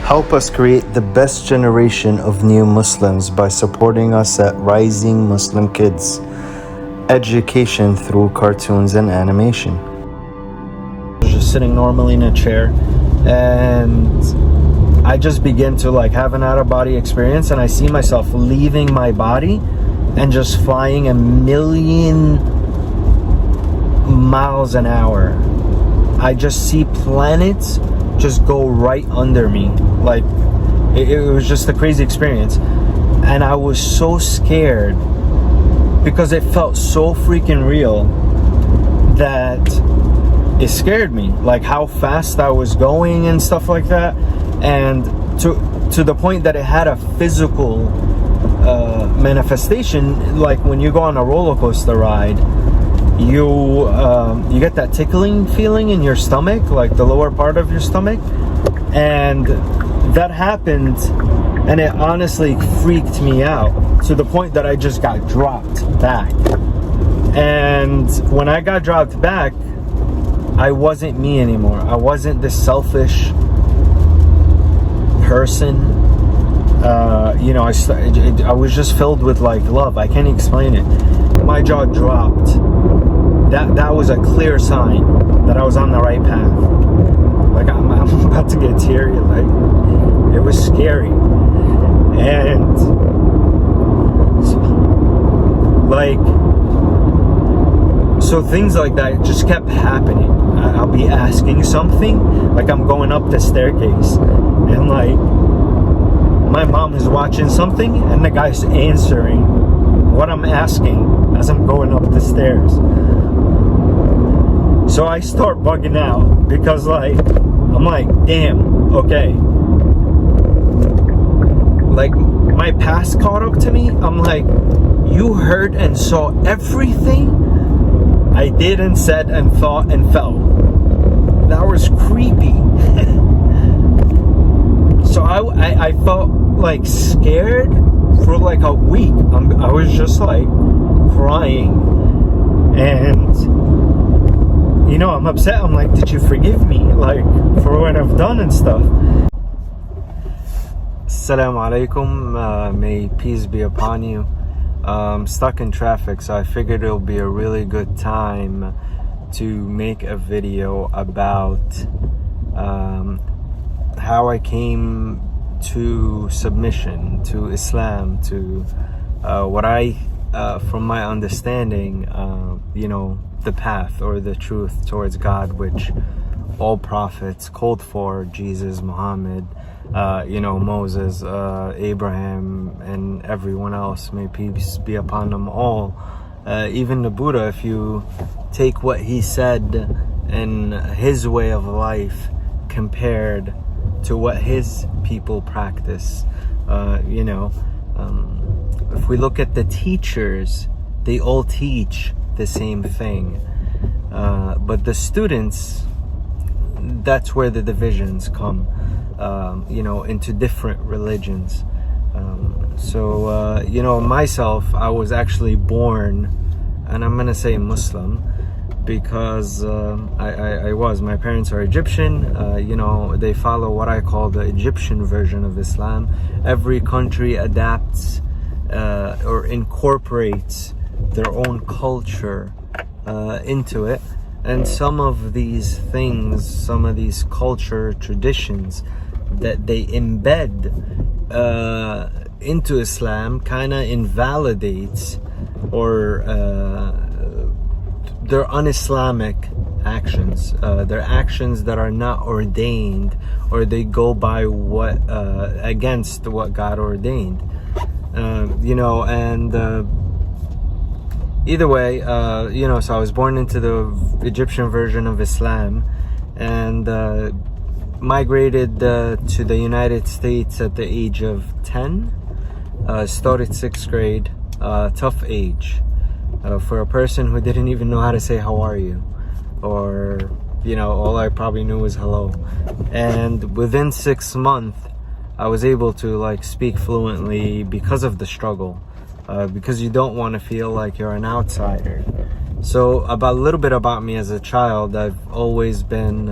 Help us create the best generation of new Muslims by supporting us at Rising Muslim Kids. Education through cartoons and animation. I was just sitting normally in a chair, and I just begin to have an out-of-body experience, and I see myself leaving my body and just flying 1,000,000 miles an hour. I just see planets just go right under me. It was just a crazy experience, and I was so scared because it felt so freaking real that it scared me, how fast I was going and stuff like that, and to the point that it had a physical manifestation. When you go on a roller coaster ride, you get that tickling feeling in your stomach, the lower part of your stomach, and that happened, and it honestly freaked me out to the point that I just got dropped back. And when I got dropped back, I wasn't me anymore. I wasn't this selfish person. I was just filled with love. I can't explain it. My jaw dropped. That was a clear sign that I was on the right path. I'm about to get teary. It was scary. And so things like that just kept happening. I'll be asking something, I'm going up the staircase, and my mom is watching something, and the guy's answering what I'm asking as I'm going up the stairs. So I start bugging out because I'm damn, okay. My past caught up to me. I'm you heard and saw everything I did and said and thought and felt. That was creepy. So I felt scared for a week. I was just crying, and I'm upset. I'm did you forgive me for what I've done and stuff? Assalamu alaikum, may peace be upon you. I'm stuck in traffic, so I figured it'll be a really good time to make a video about how I came to submission to Islam, to what I, from my understanding, the path or the truth towards God, which all prophets called for: Jesus, Muhammad, Moses, Abraham, and everyone else, may peace be upon them all. Even the Buddha, if you take what he said and his way of life compared to what his people practice, if we look at the teachers, they all teach the same thing, but the students, that's where the divisions come, into different religions. Myself, I was actually born, and I'm gonna say Muslim, because my parents are Egyptian. They follow what I call the Egyptian version of Islam. Every country adapts or incorporates their own culture into it, and some of these things, some of these culture traditions that they embed into Islam kind of invalidates or they're un-Islamic actions. They're actions that are not ordained, or they go by what against what God ordained. Either way, so I was born into the Egyptian version of Islam, and migrated to the United States at the age of 10. Started 6th grade. Tough age for a person who didn't even know how to say how are you, or all I probably knew was hello. And within 6 months I was able to speak fluently because of the struggle, because you don't want to feel like you're an outsider. So about a little bit about me as a child, I've always been,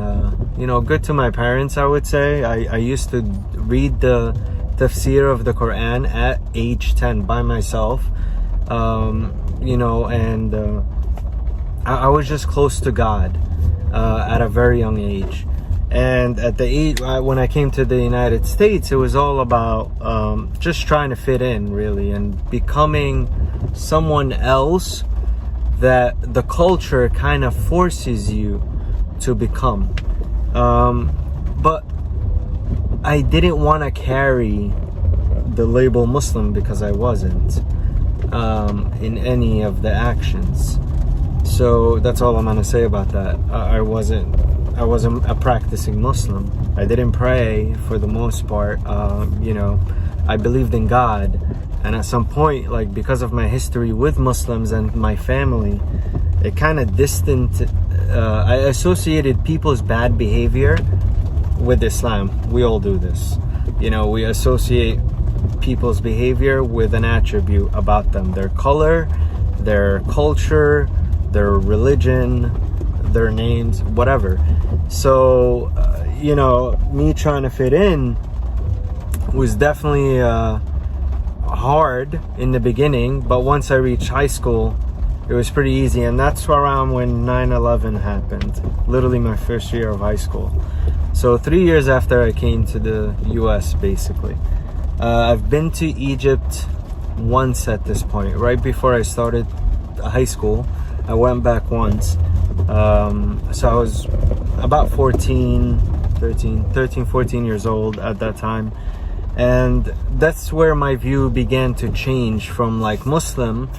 good to my parents, I would say. I used to read the tafsir of the Quran at age 10 by myself, and I was just close to God at a very young age. And at the age, when I came to the United States, it was all about just trying to fit in, really, and becoming someone else that the culture kind of forces you to become. But I didn't want to carry the label Muslim because I wasn't in any of the actions. So that's all I'm gonna say about that. I wasn't a practicing Muslim. I didn't pray for the most part. I believed in God. And at some point, like, because of my history with Muslims and my family, it kind of I associated people's bad behavior with Islam. We all do this. We associate people's behavior with an attribute about them. Their color, their culture, their religion, their names, whatever. So, me trying to fit in was definitely hard in the beginning, but once I reached high school, it was pretty easy. And that's around when 9/11 happened, literally my first year of high school. So 3 years after I came to the US, basically. I've been to Egypt once at this point. Right before I started high school, I went back once. So I was about 13, 14 years old at that time. And that's where my view began to change from like Muslim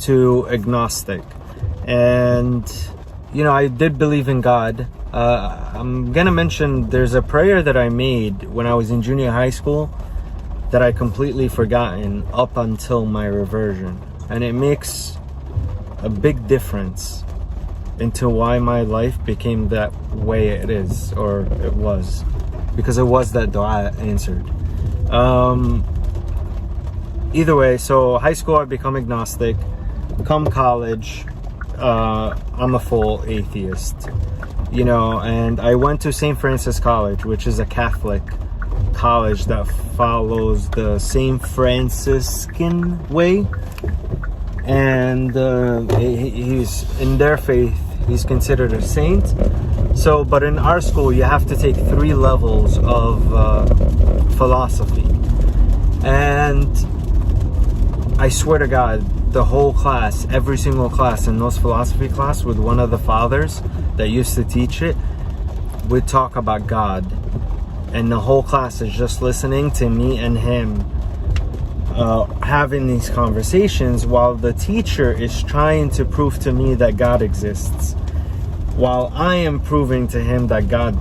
to agnostic. And, I did believe in God. I'm gonna mention there's a prayer that I made when I was in junior high school that I completely forgotten up until my reversion. And it makes a big difference into why my life became that way it is, or it was. Because it was that dua answered. Either way, so high school I become agnostic. Come college, I'm a full atheist. And I went to St. Francis College, which is a Catholic college that follows the St. Franciscan way. And he's in their faith, he's considered a saint. So, but in our school, you have to take 3 levels of philosophy. And I swear to God, the whole class, every single class in those philosophy class with one of the fathers that used to teach it, would talk about God. And the whole class is just listening to me and him having these conversations while the teacher is trying to prove to me that God exists, while I am proving to him that God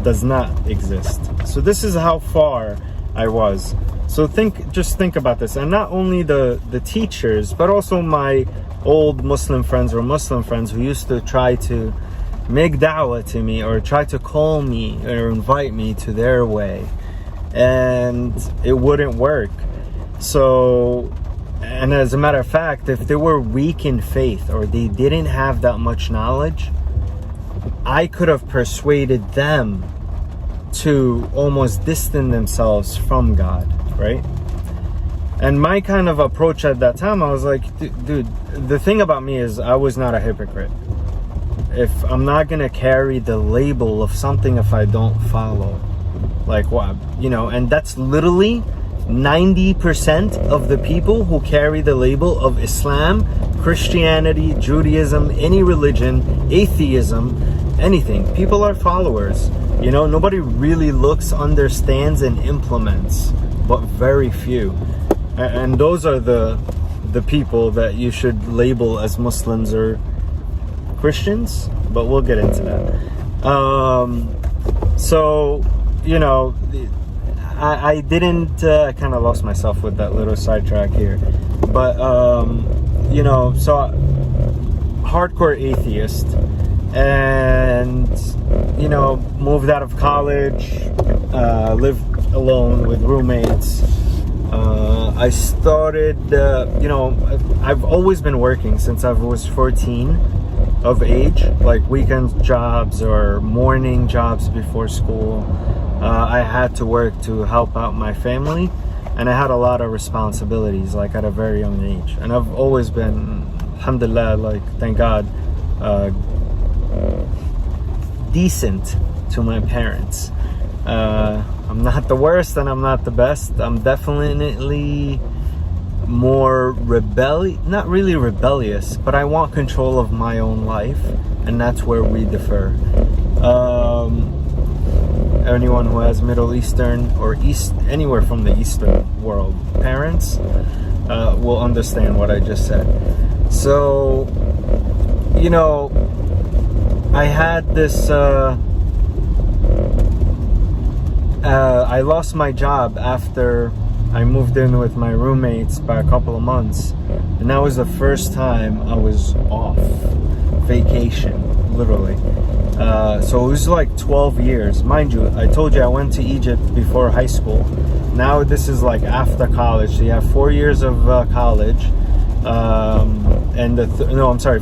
does not exist. So this is how far I was. So just think about this. And not only the teachers, but also my old Muslim friends or Muslim friends who used to try to make da'wah to me or try to call me or invite me to their way. And it wouldn't work. So, and as a matter of fact, if they were weak in faith or they didn't have that much knowledge, I could have persuaded them to almost distance themselves from God, right? And my kind of approach at that time, I was like, dude, the thing about me is I was not a hypocrite. If I'm not gonna carry the label of something if I don't follow, like what, and that's literally 90% of the people who carry the label of Islam, Christianity, Judaism, any religion, atheism, anything. People are followers. Nobody really looks, understands, and implements, but very few. And those are the people that you should label as Muslims or Christians, but we'll get into that. I didn't, I kind of lost myself with that little sidetrack here. But, so hardcore atheist. And, moved out of college, lived alone with roommates. I started, I've always been working since I was 14. of age, like weekend jobs or morning jobs before school. I had to work to help out my family, and I had a lot of responsibilities, like at a very young age. And I've always been, alhamdulillah, like thank God, decent to my parents. I'm not the worst and I'm not the best. I'm definitely more not really rebellious, but I want control of my own life, and that's where we differ. Anyone who has Middle Eastern or anywhere from the Eastern world parents will understand what I just said. So, you know, I had this I lost my job after I moved in with my roommates by a couple of months, and that was the first time I was off vacation, literally. So it was like 12 years. Mind you, I told you I went to Egypt before high school. Now this is like after college. So you have 4 years of college, and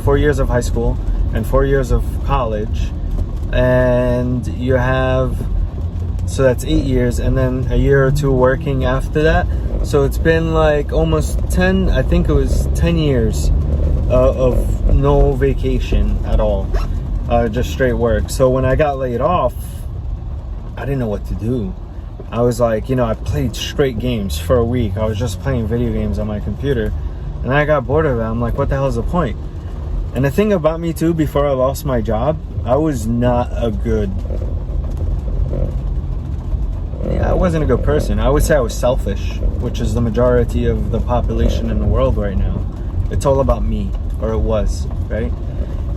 4 years of high school and 4 years of college, and you have, so that's 8 years, and then a year or two working after that. So it's been like almost 10, I think it was 10 years of no vacation at all, just straight work. So when I got laid off, I didn't know what to do. I was like, you know, I played straight games for a week. I was just playing video games on my computer, and I got bored of it. I'm like, what the hell is the point? And the thing about me too, before I lost my job, I was not a good, I wasn't a good person. I would say I was selfish, which is the majority of the population in the world right now. It's all about me, or it was, right?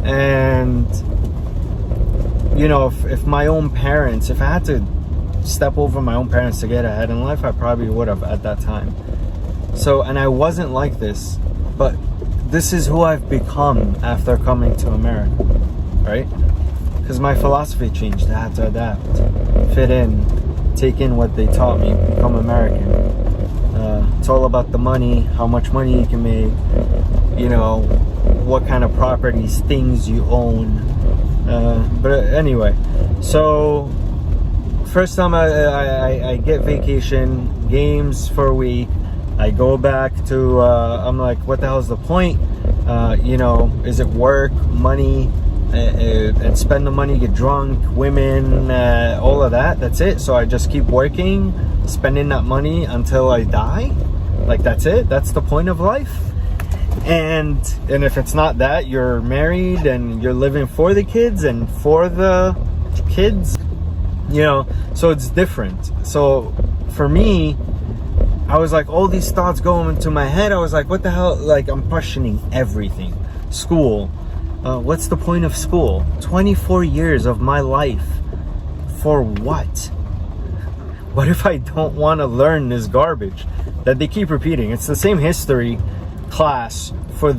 And, you know, if my own parents, if I had to step over my own parents to get ahead in life, I probably would have at that time. So, and I wasn't like this, but this is who I've become after coming to America, right? Because my philosophy changed. I had to adapt, fit in, take in what they taught me, become American. It's all about the money, how much money you can make, you know, what kind of properties, things you own. But anyway, so first time I get vacation, games for a week. I go back to, I'm like, what the hell is the point? You know, is it work, money, and spend the money, get drunk, women, all of that? That's it. So I just keep working, spending that money until I die. Like, that's it. That's the point of life. And if it's not that, you're married and you're living for the kids and for the kids, you know, so it's different. So for me, I was like, all these thoughts going into my head. I was like, what the hell? Like, I'm questioning everything. School. What's the point of school? 24 years of my life. For what? What if I don't want to learn this garbage that they keep repeating? It's the same history class from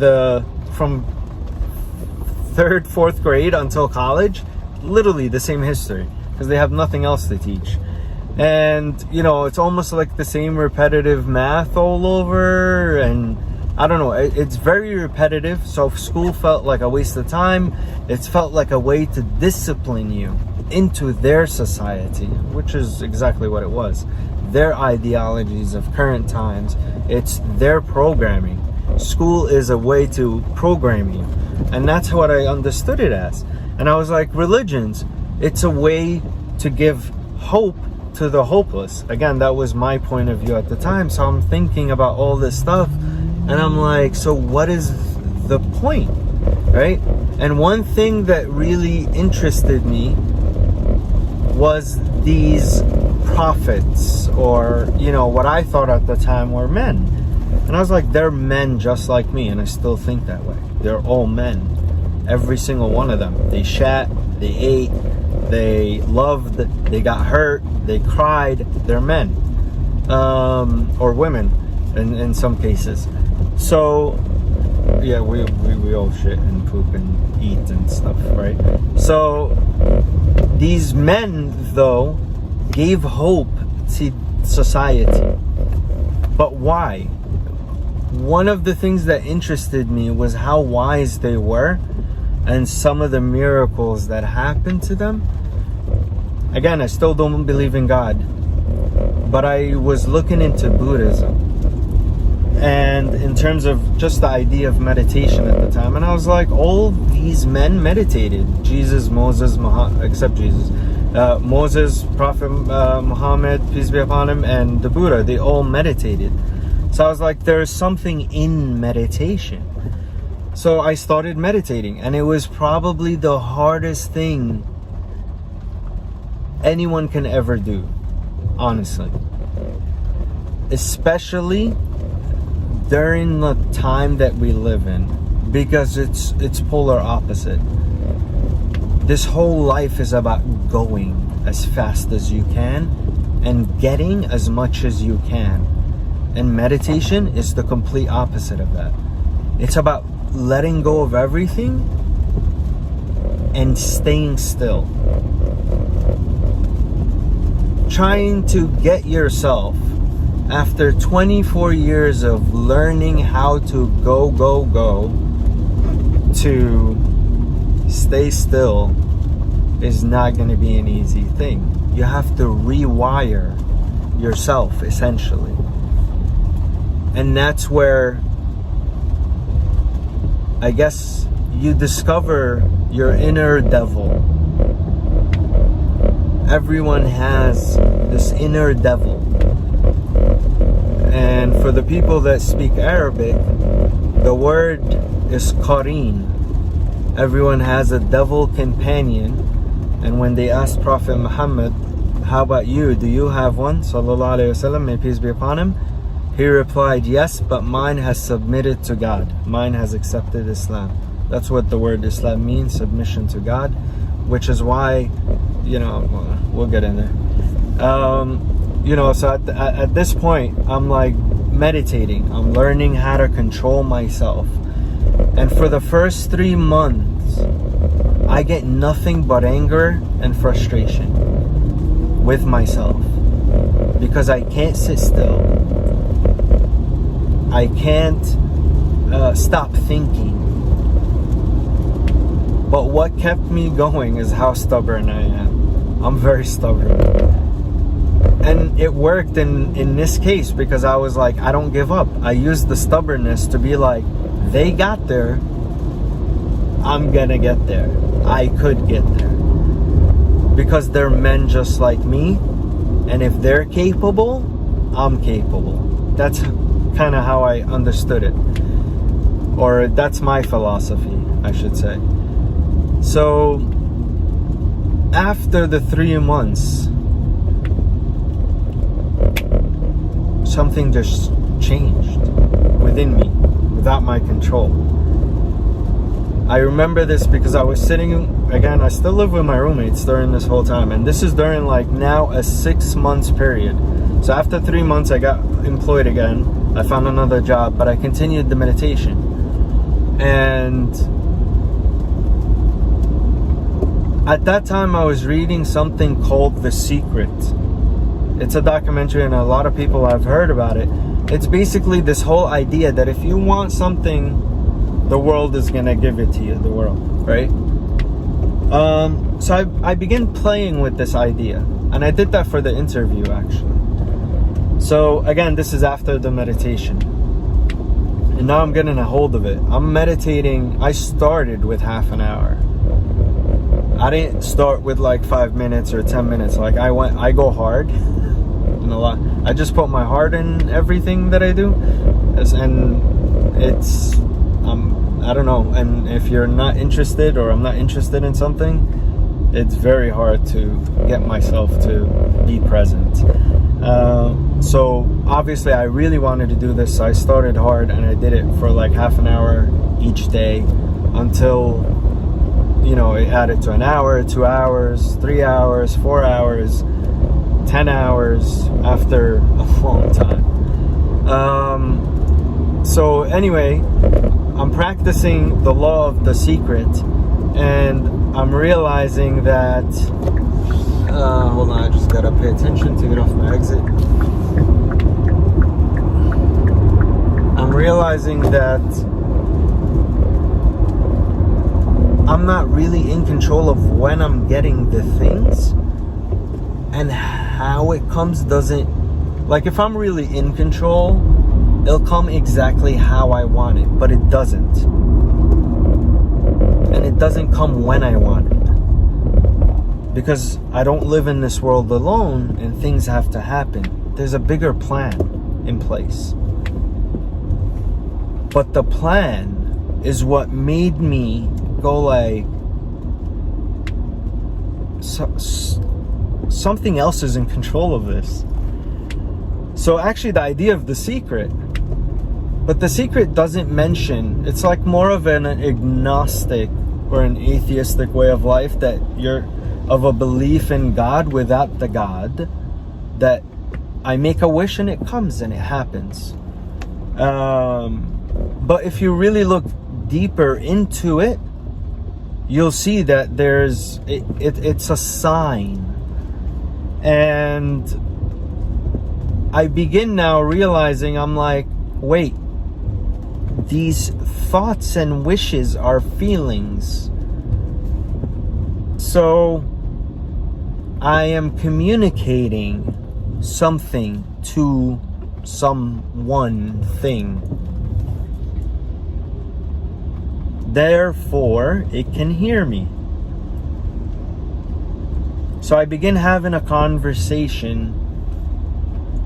3rd, 4th grade until college. Literally the same history, because they have nothing else to teach. And, you know, it's almost like the same repetitive math all over, and I don't know, it's very repetitive. So school felt like a waste of time. It's felt like a way to discipline you into their society, which is exactly what it was. Their ideologies of current times. It's their programming. School is a way to program you, and that's what I understood it as. And I was like, religions, it's a way to give hope to the hopeless. Again, that was my point of view at the time. So I'm thinking about all this stuff, and I'm like, so what is the point, right? And one thing that really interested me was these prophets, or, you know, what I thought at the time were men. And I was like, they're men just like me, and I still think that way. They're all men. Every single one of them. They shat, they ate, they loved, they got hurt, they cried. They're men. Or women in some cases. So, yeah, we all shit and poop and eat and stuff, right? So, these men, though, gave hope to society. But why? One of the things that interested me was how wise they were and some of the miracles that happened to them. Again, I still don't believe in God, but I was looking into Buddhism, and in terms of just the idea of meditation at the time, and I was like, all these men meditated. Jesus, Moses, except Jesus, Moses, Prophet Muhammad, peace be upon him, and the Buddha, they all meditated. So I was like, there's something in meditation. So I started meditating, and it was probably the hardest thing anyone can ever do, honestly. Especially during the time that we live in, because it's polar opposite. This whole life is about going as fast as you can and getting as much as you can. And meditation is the complete opposite of that. It's about letting go of everything and staying still. Trying to get yourself, after 24 years of learning how to go, to stay still is not going to be an easy thing. You have to rewire yourself, essentially. And that's where, I guess, you discover your inner devil. Everyone has this inner devil. And for the people that speak Arabic, the word is qareen. Everyone has a devil companion. And when they asked Prophet Muhammad, how about you? Do you have one? Sallallahu Alaihi Wasallam, may peace be upon him. He replied, yes, but mine has submitted to God. Mine has accepted Islam. That's what the word Islam means, submission to God. Which is why, we'll get in there. So at this point, I'm like meditating. I'm learning how to control myself. And for the first 3 months, I get nothing but anger and frustration with myself. Because I can't sit still. I can't stop thinking. But what kept me going is how stubborn I am. I'm very stubborn. And it worked in this case, because I was like, I don't give up. I used the stubbornness to be like, they got there, I'm gonna get there. I could get there. Because they're men just like me, and if they're capable, I'm capable. That's kind of how I understood it. Or that's my philosophy, I should say. So after the 3 months, something just changed within me, without my control. I remember this because I was sitting, again, I still live with my roommates during this whole time, and this is during like now a 6 months period. So after 3 months, I got employed again. I found another job, but I continued the meditation. And at that time, I was reading something called The Secret. It's a documentary, and a lot of people have heard about it. It's basically this whole idea that if you want something, the world is gonna give it to you, the world, right? So I began playing with this idea, and I did that for the interview, actually. So again, this is after the meditation, and now I'm getting a hold of it. I'm meditating. I started with half an hour. I didn't start with like 5 minutes or 10 minutes. Like I go hard in a lot. I just put my heart in everything that I do, and it's I don't know. And if you're not interested, or I'm not interested in something, it's very hard to get myself to be present. So obviously I really wanted to do this, so I started hard, and I did it for like half an hour each day until, it added to an hour, 2 hours, 3 hours, 4 hours, 10 hours after a long time. So anyway, I'm practicing the law of the secret, and I'm realizing that hold on, I just gotta pay attention to get off my exit. I'm realizing that I'm not really in control of when I'm getting the things, and how it comes doesn't, like, if I'm really in control, it'll come exactly how I want it, but it doesn't. And it doesn't come when I want it. Because I don't live in this world alone, and things have to happen. There's a bigger plan in place. But the plan is what made me go like, something else is in control of this. So actually the idea of The Secret, but The Secret doesn't mention, it's like more of an agnostic or an atheistic way of life, that you're of a belief in God without the God, that I make a wish and it comes and it happens. But if you really look deeper into it, you'll see that it's a sign. And I begin now realizing, I'm like, wait, these thoughts and wishes are feelings. So I am communicating something to someone thing. Therefore, it can hear me. So I begin having a conversation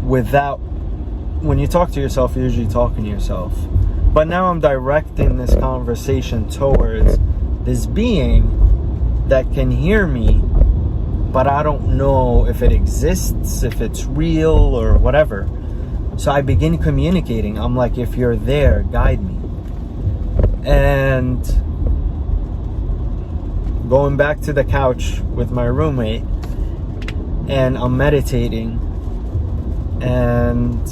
without, when you talk to yourself, you're usually talking to yourself. But now I'm directing this conversation towards this being that can hear me, but I don't know if it exists, if it's real or whatever. So I begin communicating. I'm like, if you're there, guide me. And going back to the couch with my roommate, and I'm meditating, and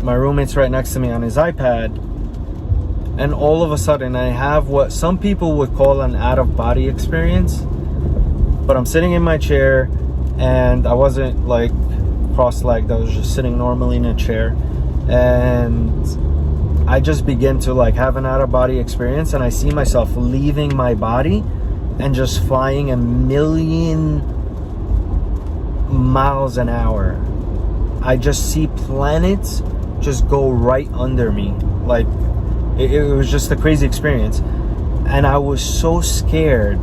my roommate's right next to me on his iPad, and all of a sudden I have what some people would call an out-of-body experience. But I'm sitting in my chair, and I wasn't like cross-legged, I was just sitting normally in a chair, and I just begin to like have an out-of-body experience, and I see myself leaving my body and just flying 1,000,000 miles an hour. I just see planets just go right under me. Like, it was just a crazy experience. And I was so scared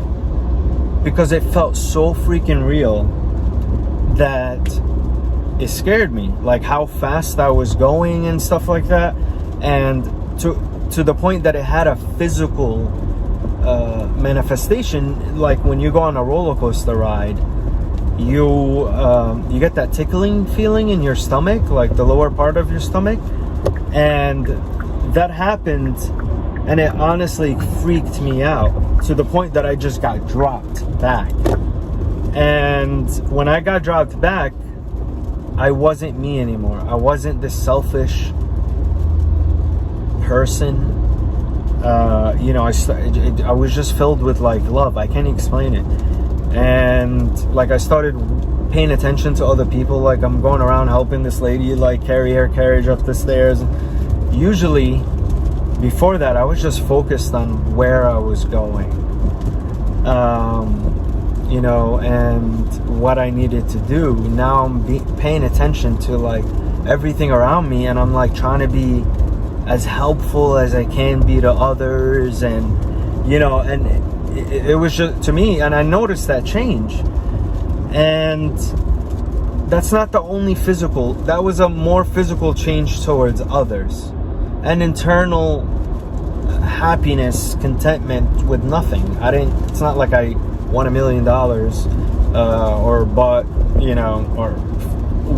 because it felt so freaking real that it scared me. Like how fast I was going and stuff like that. And to the point that it had a physical manifestation. Like when you go on a roller coaster ride, you get that tickling feeling in your stomach, like the lower part of your stomach, and that happened, and it honestly freaked me out to the point that I just got dropped back. And when I got dropped back, I wasn't me anymore. I wasn't this selfish person. I was just filled with like love. I can't explain it. And like I started paying attention to other people. Like I'm going around helping this lady like carry her carriage up the stairs. Usually before that I was just focused on where I was going, and what I needed to do. Now I'm paying attention to like everything around me, and I'm like trying to be as helpful as I can be to others, and and it was just to me, and I noticed that change. And that's not the only physical, that was a more physical change towards others, an internal happiness, contentment with nothing. It's not like I won $1 million or bought or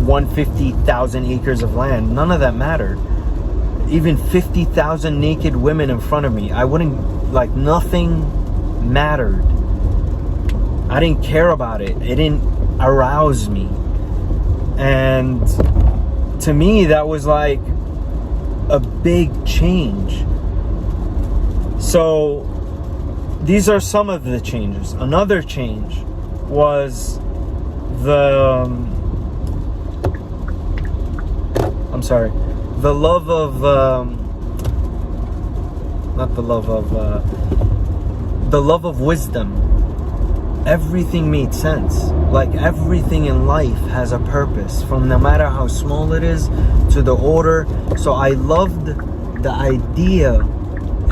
won 50,000 acres of land. None of that mattered. Even 50,000 naked women in front of me, I wouldn't, like, nothing mattered. I didn't care about it. It didn't arouse me. And to me, that was like a big change. So these are some of the changes. Another change was the love of the love of wisdom, everything made sense. Like everything in life has a purpose, from no matter how small it is to the order. So I loved the idea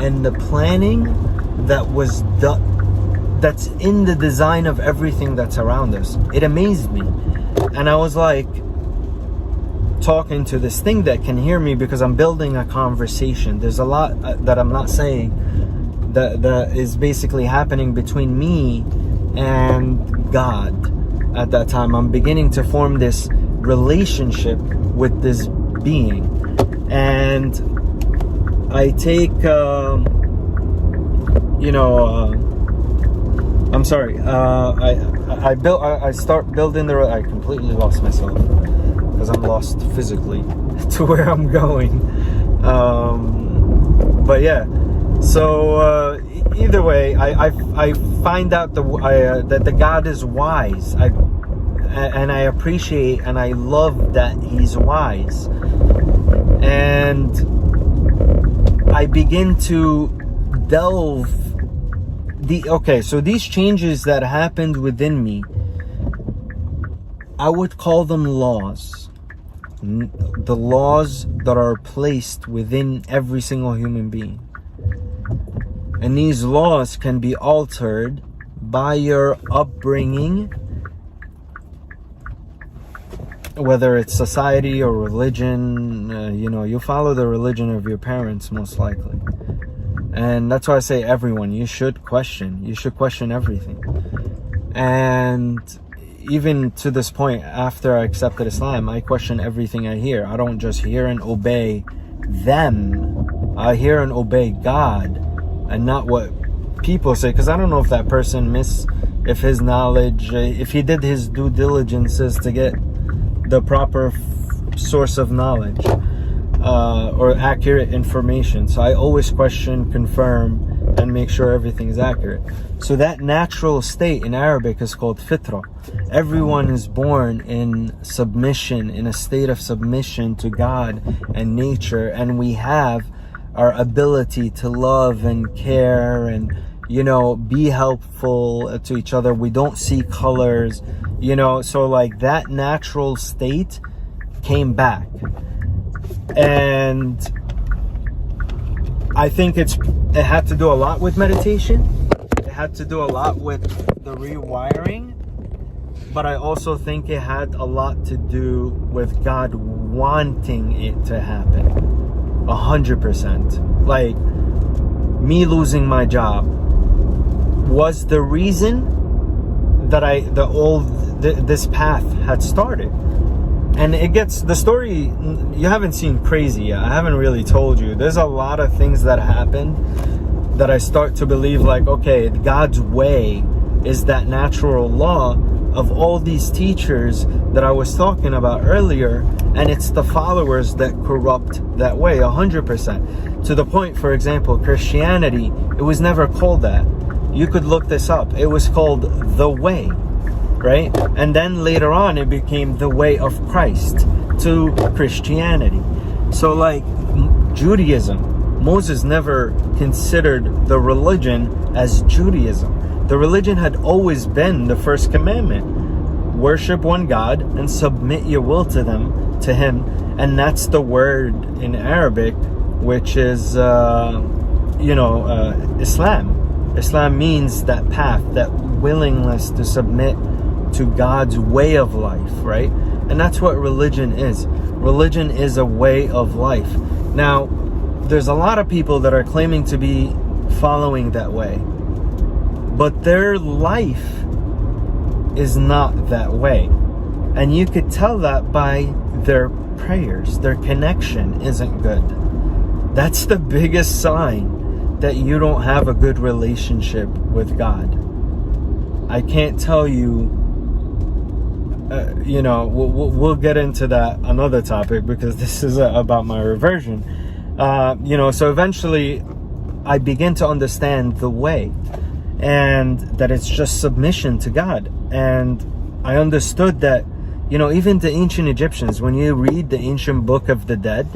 and the planning that's in the design of everything that's around us. It amazed me. And I was like talking to this thing that can hear me, because I'm building a conversation. There's a lot that I'm not saying that is basically happening between me and God. At that time, I'm beginning to form this relationship with this being, and I take I'm sorry, I start building I completely lost myself, because I'm lost physically to where I'm going. But yeah, so either way, I find out that the God is wise. And I appreciate and I love that He's wise. And I begin to delve so these changes that happened within me, I would call them laws. The laws that are placed within every single human being. And these laws can be altered by your upbringing, whether it's society or religion. You follow the religion of your parents most likely. And that's why I say everyone, you should question everything. And even to this point, after I accepted Islam, I question everything I hear. I don't just hear and obey them. I hear and obey God, and not what people say. Because I don't know if that person if his knowledge, if he did his due diligences to get the proper source of knowledge or accurate information. So I always question, confirm, and make sure everything is accurate. So that natural state in Arabic is called fitra. Everyone is born in submission, in a state of submission to God and nature, and we have our ability to love and care and be helpful to each other. We don't see colors, so like that natural state came back. And I think it had to do a lot with meditation. It had to do a lot with the rewiring. But I also think it had a lot to do with God wanting it to happen. 100%. Like, me losing my job was the reason that this path had started. And the story, you haven't seen crazy yet. I haven't really told you. There's a lot of things that happened that I start to believe, like, okay, God's way is that natural law of all these teachers that I was talking about earlier, and it's the followers that corrupt that way 100%. To the point, for example, Christianity, it was never called that. You could look this up. It was called the way, right? And then later on, it became the way of Christ to Christianity. So like Judaism, Moses never considered the religion as Judaism. The religion had always been the first commandment. Worship one God and submit your will to him. And that's the word in Arabic, which is, Islam. Islam means that path, that willingness to submit to God's way of life, right? And that's what religion is. Religion is a way of life. Now, there's a lot of people that are claiming to be following that way, but their life is not that way. And you could tell that by their prayers. Their connection isn't good. That's the biggest sign that you don't have a good relationship with God. I can't tell you, we'll get into that another topic, because this is about my reversion. So eventually I begin to understand the way, and that it's just submission to God. And I understood that, even the ancient Egyptians, when you read the ancient book of the dead,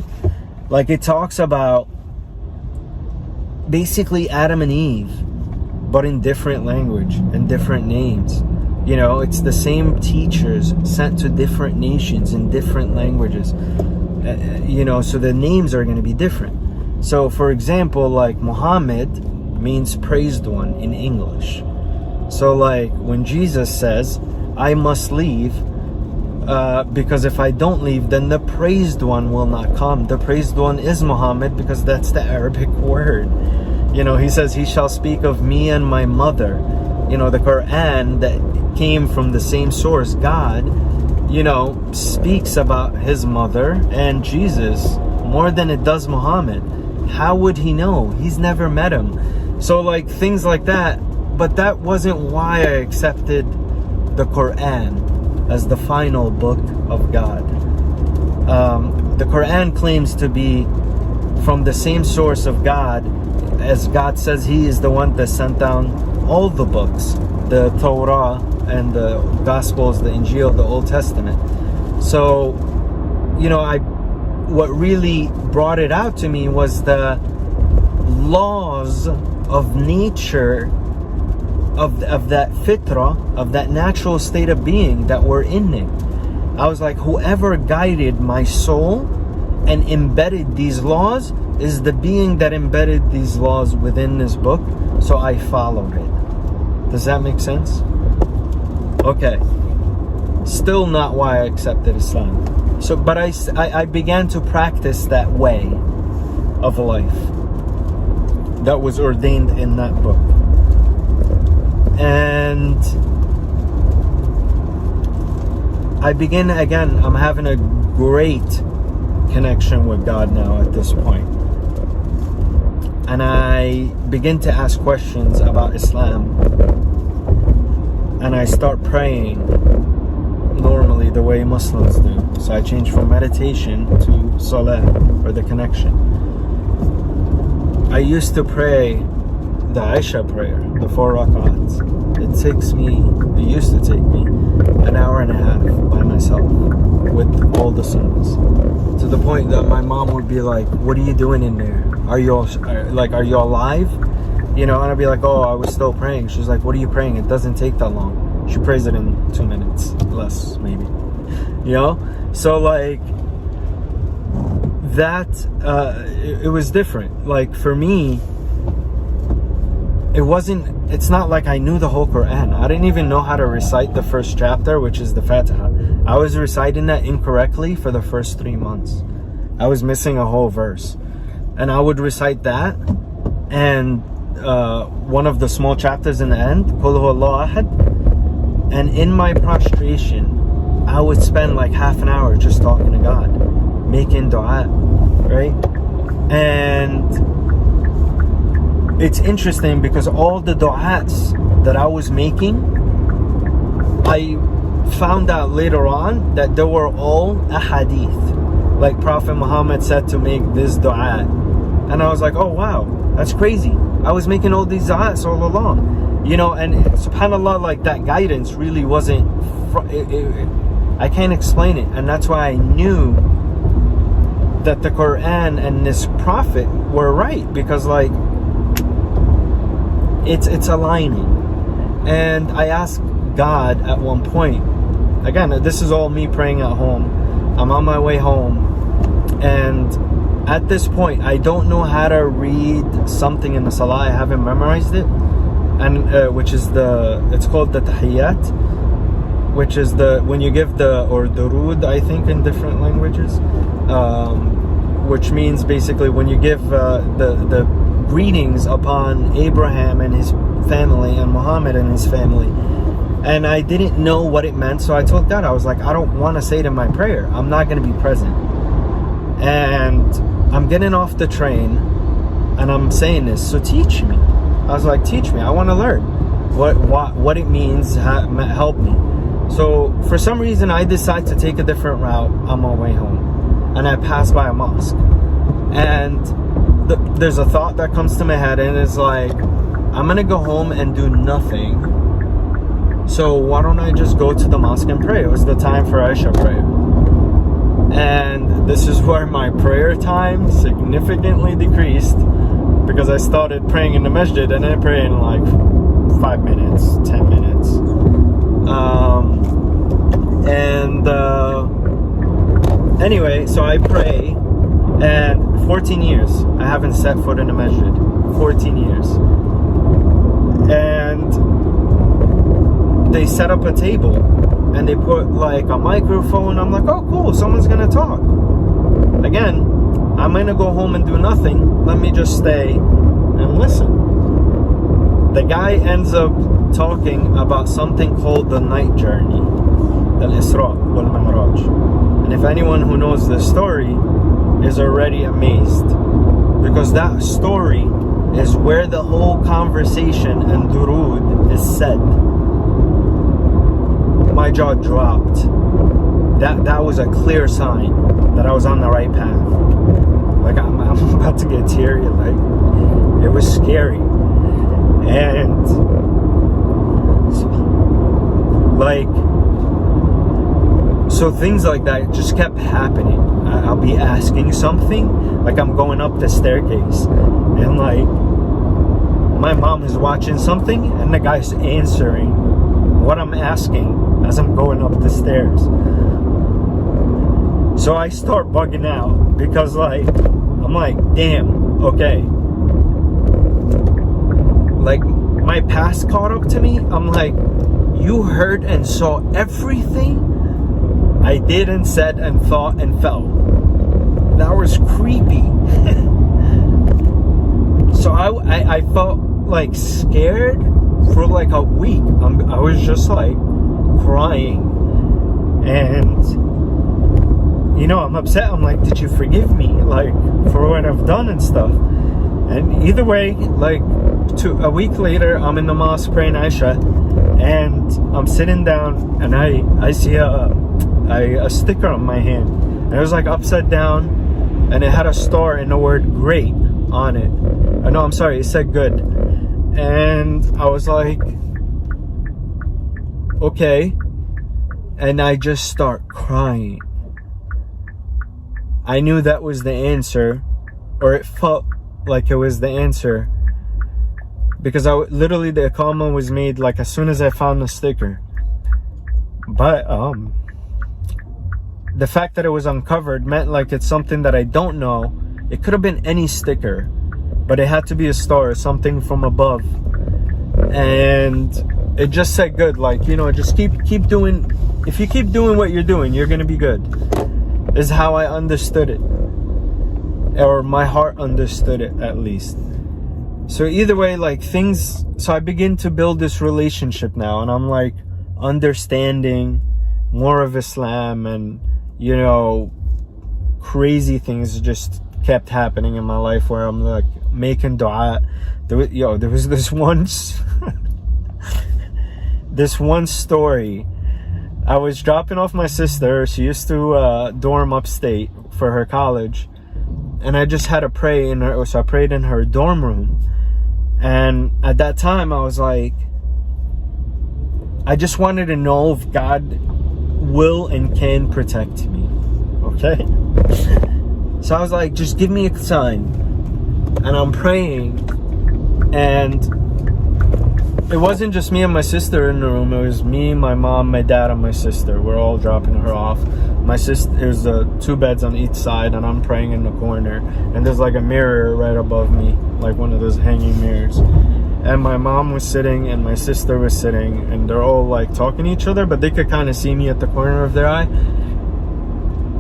like it talks about basically Adam and Eve but in different language and different names. You know, it's the same teachers sent to different nations in different languages. You know, so the names are going to be different. So, for example, like Muhammad means praised one in English. So, like when Jesus says, I must leave, because if I don't leave, then the praised one will not come. The praised one is Muhammad, because that's the Arabic word. You know, he says, he shall speak of me and my mother. You know, the Quran that came from the same source, God, you know, speaks about his mother and Jesus more than it does Muhammad. How would he know? He's never met him. So like things like that. But that wasn't why I accepted the Quran as the final book of God. The Quran claims to be from the same source of God, as God says he is the one that sent down all the books, the Torah and the Gospels, the Injil, the Old Testament. So, you know, what really brought it out to me was the laws of nature, of that fitrah, of that natural state of being that were in it. I was like, whoever guided my soul and embedded these laws is the being that embedded these laws within this book, so I followed it. Does that make sense? Okay. Still not why I accepted Islam. So, but I began to practice that way of life that was ordained in that book. And I begin again, I'm having a great connection with God now at this point. And I begin to ask questions about Islam. And I start praying normally the way Muslims do. So I change from meditation to salah, or the connection. I used to pray the Aisha prayer, the 4 rak'ahs. It used to take me an hour and a half by myself with all the sunnahs. To the point that my mom would be like, what are you doing in there? Are you alive? You know, and I'd be like, oh, I was still praying. She's like, what are you praying? It doesn't take that long. She prays it in 2 minutes, less maybe. You know? So like, that, it was different. Like for me, it's not like I knew the whole Quran. I didn't even know how to recite the first chapter, which is the Fatiha. I was reciting that incorrectly for the first 3 months. I was missing a whole verse. And I would recite that, and one of the small chapters in the end, Qul huwallahu ahad. And in my prostration, I would spend like half an hour just talking to God, making dua, right? And it's interesting because all the du'as that I was making, I found out later on that they were all ahadith. Like Prophet Muhammad said to make this du'a. And I was like, oh wow, that's crazy. I was making all these du'as all along. You know, and subhanAllah, like that guidance really wasn't, I can't explain it. And that's why I knew that the Quran and this Prophet were right. Because like, it's aligning. And I asked God at one point, again, this is all me praying at home. I'm on my way home, and at this point I don't know how to read something in the salah. I haven't memorized it, and it's called the tahiyyat, which is when you give or durood, I think in different languages, which means basically when you give the greetings upon Abraham and his family and Muhammad and his family. And I didn't know what it meant, so I told God, I was like, I don't want to say it in my prayer. I'm not going to be present. And I'm getting off the train, and I'm saying this, so teach me. I was like, teach me. I want to learn what it means. Help me. So for some reason, I decide to take a different route on my way home, and I pass by a mosque, and there's a thought that comes to my head, and it's like, I'm going to go home and do nothing. So why don't I just go to the mosque and pray? It was the time for Aisha prayer. And this is where my prayer time significantly decreased. because I started praying in the masjid, and I pray in like 5 minutes, 10 minutes. Anyway, so I pray, and 14 years I haven't set foot in a masjid. 14 years. And they set up a table, and they put like a microphone. I'm like, oh cool, someone's gonna talk. Again, I'm gonna go home and do nothing. Let me just stay and listen. The guy ends up talking about something called the night journey, Al-Isra wal-Mi'raj. And if anyone who knows this story is already amazed, because that story is where the whole conversation and durood is said. My jaw dropped. That was a clear sign that I was on the right path. Like I'm about to get teary. Like it was scary, and like so things like that just kept happening. I'll be asking something, like I'm going up the staircase, and like my mom is watching something, and the guy's answering what I'm asking as I'm going up the stairs. So I start bugging out, because like I'm like, damn, okay. Like my past caught up to me. I'm like, you heard and saw everything I did and said and thought and felt. That was creepy. So I felt like scared for like a week. I was just like crying, and you know, I'm upset. I'm like, did you forgive me, like, for what I've done and stuff? And either way, like, a week later, I'm in the mosque praying Isha, and I'm sitting down, and I see a sticker on my hand, and it was like upside down, and it had a star and the word great on it. No, I'm sorry, it said good. And I was like, okay. And I just start crying. I knew that was the answer, or it felt like it was the answer, because literally the Iqamah was made like as soon as I found the sticker. But the fact that it was uncovered meant like it's something that I don't know. It could have been any sticker, but it had to be a star, something from above. And it just said good, like, you know, just keep doing. If you keep doing what you're doing, you're gonna be good, is how I understood it, or my heart understood it, at least. So either way, like things, so I begin to build this relationship now, and I'm like understanding more of Islam, and you know, crazy things just kept happening in my life where I'm like making dua. There was this one this one story. I was dropping off my sister. She used to dorm upstate for her college, and I just had to pray in her. So I prayed in her dorm room, and at that time I was like, I just wanted to know if God will and can protect me. Okay. So I was like, just give me a sign. And I'm praying, and it wasn't just me and my sister in the room. It was me, my mom, my dad, and my sister. We're all dropping her off. My sister, there's 2 beds on each side, and I'm praying in the corner. And there's like a mirror right above me, like one of those hanging mirrors. And my mom was sitting, and my sister was sitting, and they're all like talking to each other, but they could kind of see me at the corner of their eye.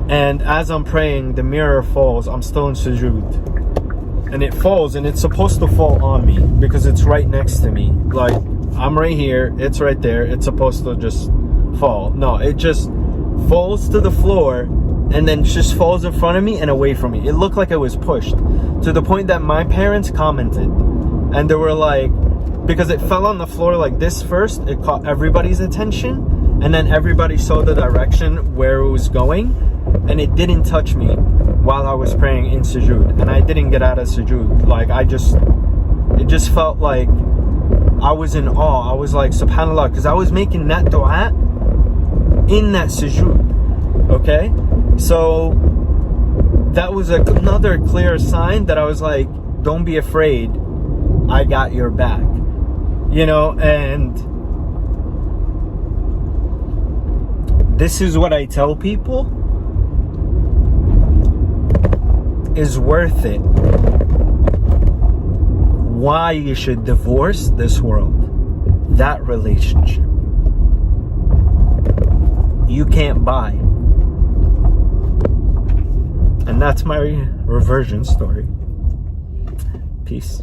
And as I'm praying, the mirror falls. I'm still in sujood. And it falls, and it's supposed to fall on me because it's right next to me. Like, I'm right here, it's right there. It's supposed to just fall. No, it just falls to the floor, and then just falls in front of me and away from me. It looked like it was pushed, to the point that my parents commented. And they were like, because it fell on the floor like this first, it caught everybody's attention. And then everybody saw the direction where it was going. And it didn't touch me while I was praying in sujood, and I didn't get out of sujood. Like it just felt like I was in awe. I was like, subhanallah, because I was making that dua in that sujood. Okay, so that was another clear sign that I was like, don't be afraid, I got your back. You know, and this is what I tell people is worth it. Why you should divorce this world, that relationship. You can't buy. And that's my reversion story. Peace.